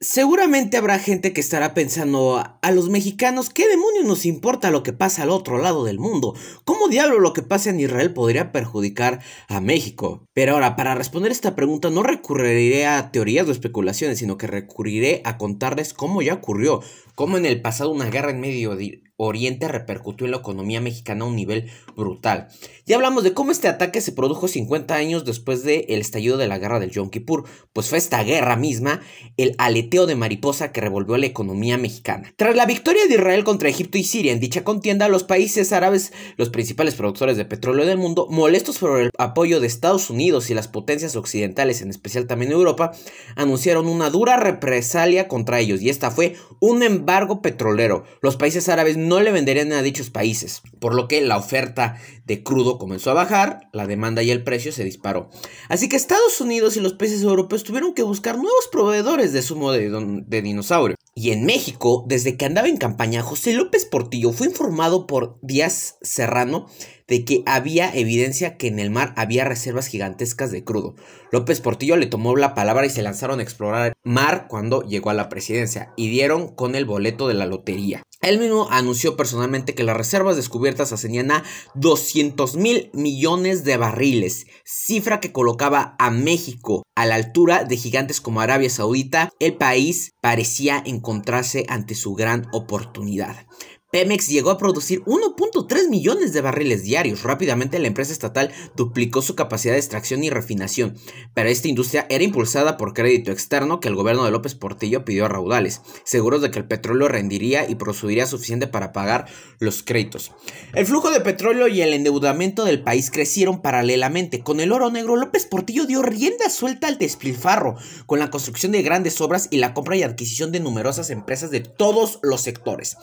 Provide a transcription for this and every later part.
Seguramente habrá gente que estará pensando a los mexicanos, ¿qué demonios nos importa lo que pasa al otro lado del mundo? ¿Cómo diablo lo que pasa en Israel podría perjudicar a México? Pero ahora, para responder esta pregunta no recurriré a teorías o especulaciones, sino que recurriré a contarles cómo ya ocurrió, cómo en el pasado una guerra en Oriente repercutió en la economía mexicana a un nivel brutal. Ya hablamos de cómo este ataque se produjo 50 años después del estallido de la guerra del Yom Kippur, pues fue esta guerra misma el aleteo de mariposa que revolvió la economía mexicana. Tras la victoria de Israel contra Egipto y Siria en dicha contienda, los países árabes, los principales productores de petróleo del mundo, molestos por el apoyo de Estados Unidos y las potencias occidentales, en especial también Europa, anunciaron una dura represalia contra ellos, y esta fue un embargo petrolero. Los países árabes no le venderían a dichos países, por lo que la oferta de crudo comenzó a bajar, la demanda y el precio se disparó. Así que Estados Unidos y los países europeos tuvieron que buscar nuevos proveedores de zumo de dinosaurio. Y en México, desde que andaba en campaña, José López Portillo fue informado por Díaz Serrano de que había evidencia que en el mar había reservas gigantescas de crudo. López Portillo le tomó la palabra y se lanzaron a explorar el mar cuando llegó a la presidencia, y dieron con el boleto de la lotería. Él mismo anunció personalmente que las reservas descubiertas ascendían a 200,000 millones de barriles, cifra que colocaba a México a la altura de gigantes como Arabia Saudita. El país parecía encontrarse ante su gran oportunidad. Pemex llegó a producir 1.3 millones de barriles diarios. Rápidamente la empresa estatal duplicó su capacidad de extracción y refinación, pero esta industria era impulsada por crédito externo que el gobierno de López Portillo pidió a raudales, seguros de que el petróleo rendiría y produciría suficiente para pagar los créditos. El flujo de petróleo y el endeudamiento del país crecieron paralelamente. Con el oro negro, López Portillo dio rienda suelta al despilfarro, con la construcción de grandes obras y la compra y adquisición de numerosas empresas de todos los sectores.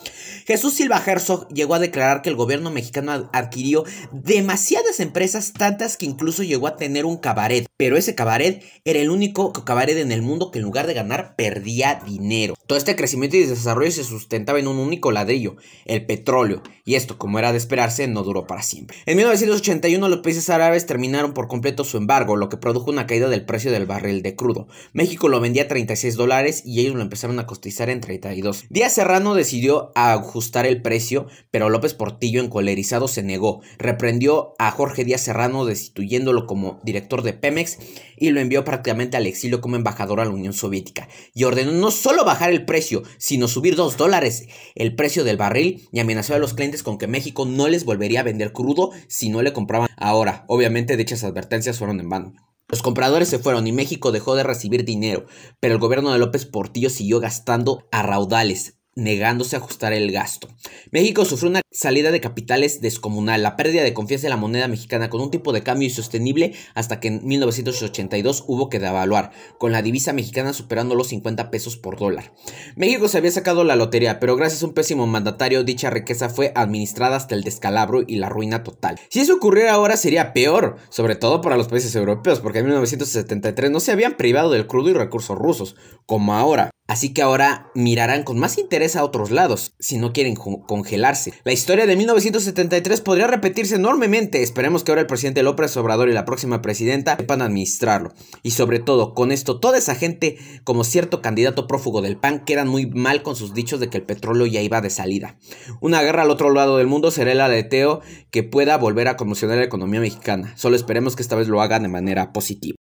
Jesús Silva Herzog llegó a declarar que el gobierno mexicano adquirió demasiadas empresas, tantas que incluso llegó a tener un cabaret, pero ese cabaret era el único cabaret en el mundo que en lugar de ganar perdía dinero. Todo este crecimiento y desarrollo se sustentaba en un único ladrillo, el petróleo, y esto, como era de esperarse, no duró para siempre. En 1981 los países árabes terminaron por completo su embargo, lo que produjo una caída del precio del barril de crudo. México lo vendía a $36 y ellos lo empezaron a cotizar en 32. Díaz Serrano decidió ajustar el precio, pero López Portillo, encolerizado, se negó. Reprendió a Jorge Díaz Serrano, destituyéndolo como director de Pemex, y lo envió prácticamente al exilio como embajador a la Unión Soviética, y ordenó no solo bajar el precio, sino subir $2 el precio del barril, y amenazó a los clientes con que México no les volvería a vender crudo si no le compraban ahora. Obviamente dichas advertencias fueron en vano. Los compradores se fueron y México dejó de recibir dinero, pero el gobierno de López Portillo siguió gastando a raudales, negándose a ajustar el gasto. México sufrió una salida de capitales descomunal, la pérdida de confianza en la moneda mexicana con un tipo de cambio insostenible, hasta que en 1982 hubo que devaluar, con la divisa mexicana superando los 50 pesos por dólar. México se había sacado la lotería, pero gracias a un pésimo mandatario dicha riqueza fue administrada hasta el descalabro y la ruina total. Si eso ocurriera ahora sería peor, sobre todo para los países europeos, porque en 1973 no se habían privado del crudo y recursos rusos, como ahora. Así que ahora mirarán con más interés a otros lados, si no quieren congelarse. La historia de 1973 podría repetirse enormemente. Esperemos que ahora el presidente López Obrador y la próxima presidenta sepan administrarlo. Y sobre todo, con esto, toda esa gente, como cierto candidato prófugo del PAN, quedan muy mal con sus dichos de que el petróleo ya iba de salida. Una guerra al otro lado del mundo será el aleteo que pueda volver a conmocionar la economía mexicana. Solo esperemos que esta vez lo hagan de manera positiva.